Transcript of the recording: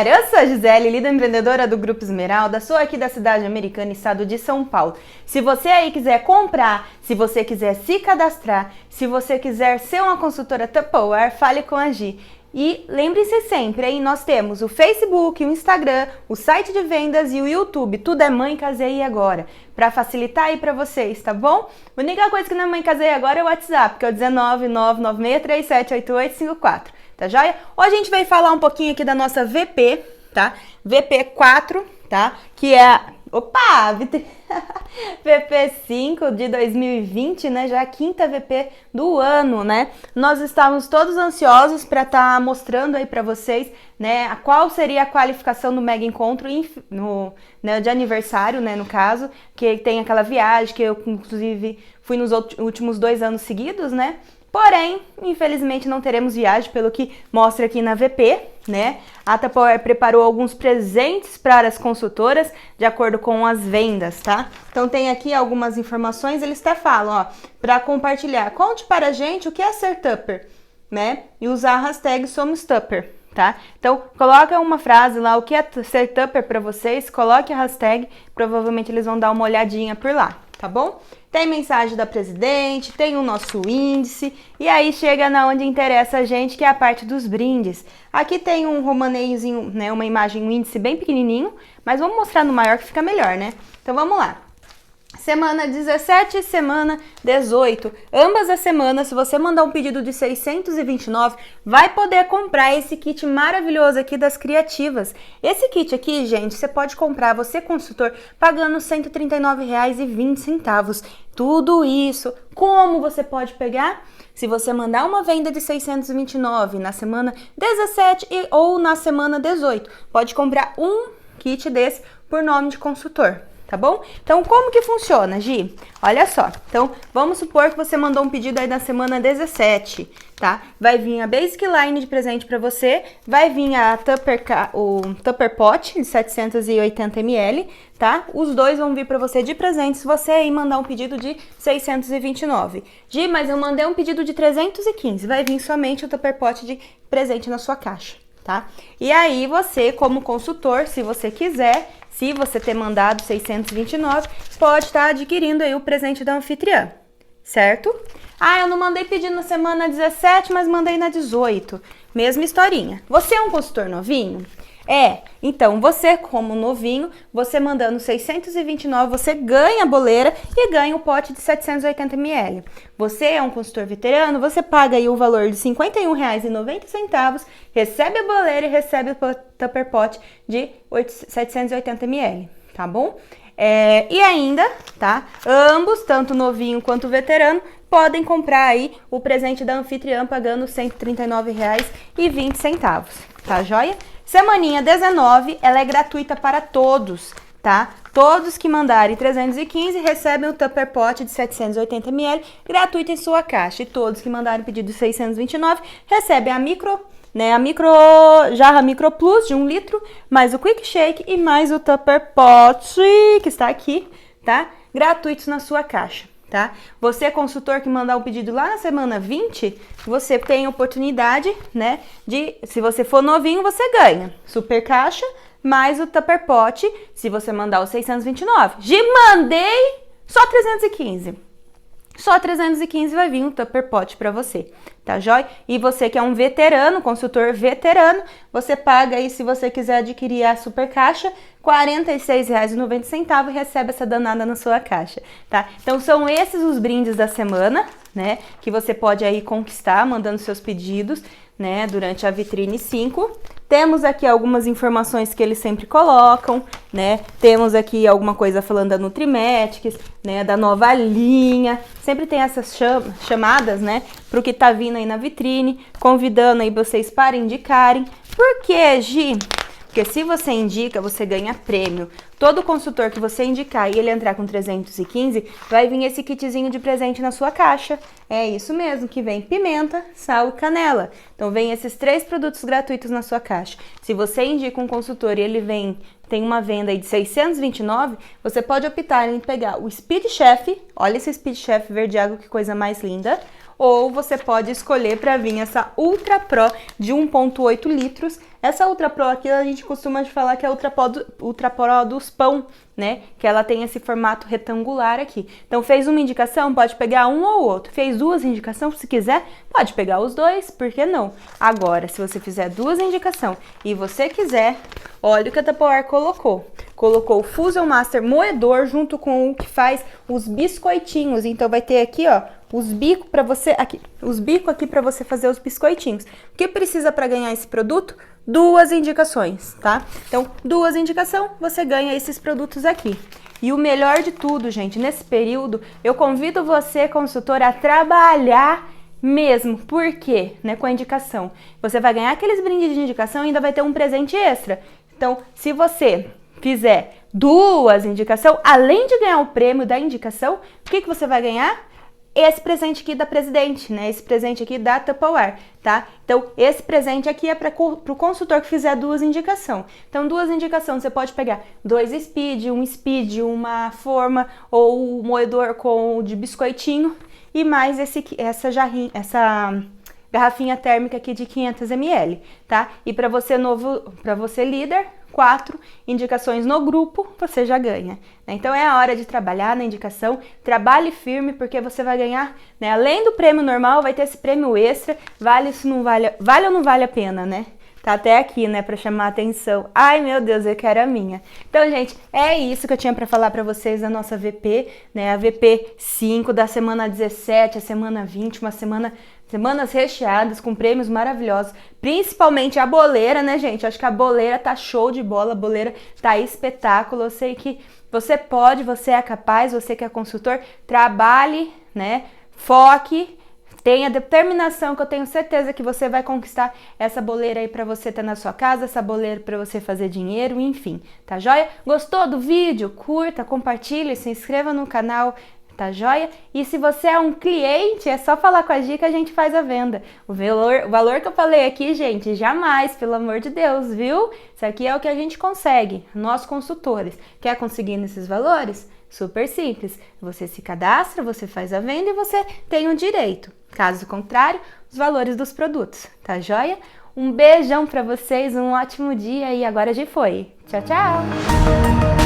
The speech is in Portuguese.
galera, eu sou a Gisele, líder empreendedora do Grupo Esmeralda, sou aqui da cidade americana, estado de São Paulo. Se você aí quiser comprar, se você quiser se cadastrar, se você quiser ser uma consultora Tupperware, fale com a Gi. E lembre-se sempre, aí nós temos o Facebook, o Instagram, o site de vendas e o YouTube. Tudo é Mãe Casei Agora, para facilitar aí para vocês, tá bom? A única coisa que não é Mãe Casei Agora é o WhatsApp, que é o 19996378854. Tá joia? Hoje a gente vai falar um pouquinho aqui da nossa VP, tá? VP4, tá? Que é Opa! VP5 de 2020, né? Já é a quinta VP do ano, né? Nós estávamos todos ansiosos para estar mostrando aí para vocês, né? Qual seria a qualificação do Mega Encontro de aniversário, né? No caso, que tem aquela viagem que eu, inclusive, fui nos últimos 2 anos seguidos, né? Porém, infelizmente não teremos viagem, pelo que mostra aqui na VP, né? A Tupperware preparou alguns presentes para as consultoras, de acordo com as vendas, tá? Então tem aqui algumas informações, eles até falam, ó, para compartilhar. Conte para a gente o que é ser Tupper, né? E usar a hashtag Somos Tupper, tá? Então, coloca uma frase lá, o que é ser Tupper para vocês, coloque a hashtag, provavelmente eles vão dar uma olhadinha por lá, tá bom? Tem mensagem da presidente, tem o nosso índice, e aí chega na onde interessa a gente, que é a parte dos brindes. Aqui tem um romaneiozinho, né, uma imagem, um índice bem pequenininho, mas vamos mostrar no maior que fica melhor, né? Então vamos lá. Semana 17 e semana 18, ambas as semanas, se você mandar um pedido de 629, vai poder comprar esse kit maravilhoso aqui das criativas. Esse kit aqui, gente, você pode comprar, você consultor, pagando R$ 139,20. Tudo isso, como você pode pegar? Se você mandar uma venda de 629 na semana 17 ou na semana 18, pode comprar um kit desse por nome de consultor. Tá bom? Então, como que funciona, Gi? Olha só. Então, vamos supor que você mandou um pedido aí na semana 17, tá? Vai vir a Basic Line de presente para você, vai vir o Tupper Pot de 780 ml, tá? Os dois vão vir para você de presente se você aí mandar um pedido de 629. Gi, mas eu mandei um pedido de 315, vai vir somente o Tupper Pot de presente na sua caixa, tá? E aí você, como consultor, se você quiser, se você ter mandado 629, pode estar adquirindo aí o presente da anfitriã, certo? Ah, eu não mandei pedido na semana 17, mas mandei na 18. Mesma historinha. Você é um consultor novinho? É, então você como novinho, você mandando 629, você ganha a boleira e ganha o pote de 780 ml. Você é um consultor veterano, você paga aí o valor de R$ 51,90, recebe a boleira e recebe o Tupper Pot de 780 ml, tá bom? E ainda, tá? Ambos, tanto novinho quanto veterano, podem comprar aí o presente da anfitriã pagando R$ 139,20, tá joia? Semaninha 19, ela é gratuita para todos, tá? Todos que mandarem 315 recebem o Tupper Pot de 780 ml gratuito em sua caixa. E todos que mandarem pedido de 629 recebem a jarra Micro Plus de 1 litro, mais o Quick Shake e mais o Tupper Pot, que está aqui, tá? Gratuitos na sua caixa. Tá? Você, consultor que mandar o pedido lá na semana 20, você tem a oportunidade, né, se você for novinho, você ganha super caixa, mais o Tupper Pot, se você mandar o 629. Mandei só 315. Só 315 vai vir um Tupper Pot para você, tá jóia? E você que é um veterano, consultor veterano, você paga aí, se você quiser adquirir a super caixa, R$ 46,90 e recebe essa danada na sua caixa, tá? Então são esses os brindes da semana, né? Que você pode aí conquistar mandando seus pedidos, né? Durante a Vitrine 5. Temos aqui algumas informações que eles sempre colocam, né? Temos aqui alguma coisa falando da Nutrimetics, né? Da nova linha. Sempre tem essas chamadas, né? Pro que tá vindo aí na vitrine, convidando aí vocês para indicarem. Por quê, Gi? Porque se você indica, você ganha prêmio. Todo consultor que você indicar e ele entrar com 315, vai vir esse kitzinho de presente na sua caixa. É isso mesmo, que vem pimenta, sal e canela. Então vem esses 3 produtos gratuitos na sua caixa. Se você indica um consultor e ele tem uma venda aí de 629, você pode optar em pegar o Speed Chef, olha esse Speed Chef verde água, que coisa mais linda, ou você pode escolher para vir essa Ultra Pro de 1,8 litros. Essa Ultra Pro aqui a gente costuma falar que é a Ultra Pro dos pão, né? Que ela tem esse formato retangular aqui. Então fez uma indicação, pode pegar um ou outro. Fez duas indicações, se quiser, pode pegar os dois, por que não? Agora, se você fizer duas indicações e você quiser, olha o que a Tupperware colocou. Colocou o Fusion Master moedor junto com o que faz os biscoitinhos. Então vai ter aqui, ó, os bicos para você aqui, os bicos aqui para você fazer os biscoitinhos. O que precisa para ganhar esse produto? Duas indicações, tá? Então, duas indicações, você ganha esses produtos aqui. E o melhor de tudo, gente, nesse período, eu convido você, consultor, a trabalhar mesmo. Por quê? Né, com a indicação. Você vai ganhar aqueles brindes de indicação e ainda vai ter um presente extra. Então, se você fizer duas indicações, além de ganhar o prêmio da indicação, o que você vai ganhar? Esse presente aqui da Presidente, né? Esse presente aqui da Tupperware, tá? Então, esse presente aqui é para o consultor que fizer duas indicações. Então, duas indicações, você pode pegar dois speed, uma forma ou um moedor de biscoitinho e mais essa garrafinha térmica aqui de 500 ml, tá? E para você líder, 4 indicações no grupo, você já ganha. Né? Então é a hora de trabalhar na indicação, trabalhe firme porque você vai ganhar, né? Além do prêmio normal, vai ter esse prêmio extra, vale ou não vale a pena, né? Tá até aqui, né, pra chamar a atenção. Ai, meu Deus, eu quero a minha. Então, gente, é isso que eu tinha pra falar pra vocês da nossa VP, né, a VP 5 da semana 17, a semana 20, semanas recheadas com prêmios maravilhosos, principalmente a boleira, né, gente? Acho que a boleira tá show de bola, a boleira tá espetáculo. Eu sei que você pode, você é capaz, você que é consultor, trabalhe, né, foque, tenha determinação, que eu tenho certeza que você vai conquistar essa boleira aí pra você ter na sua casa, essa boleira pra você fazer dinheiro, enfim, tá joia? Gostou do vídeo? Curta, compartilhe, se inscreva no canal, tá joia? E se você é um cliente, é só falar com a Gi que a gente faz a venda. O valor que eu falei aqui, gente, jamais, pelo amor de Deus, viu? Isso aqui é o que a gente consegue, nós consultores. Quer conseguir nesses valores? Super simples. Você se cadastra, você faz a venda e você tem o direito. Caso contrário, os valores dos produtos, tá joia? Um beijão pra vocês, um ótimo dia e agora já foi. Tchau, tchau!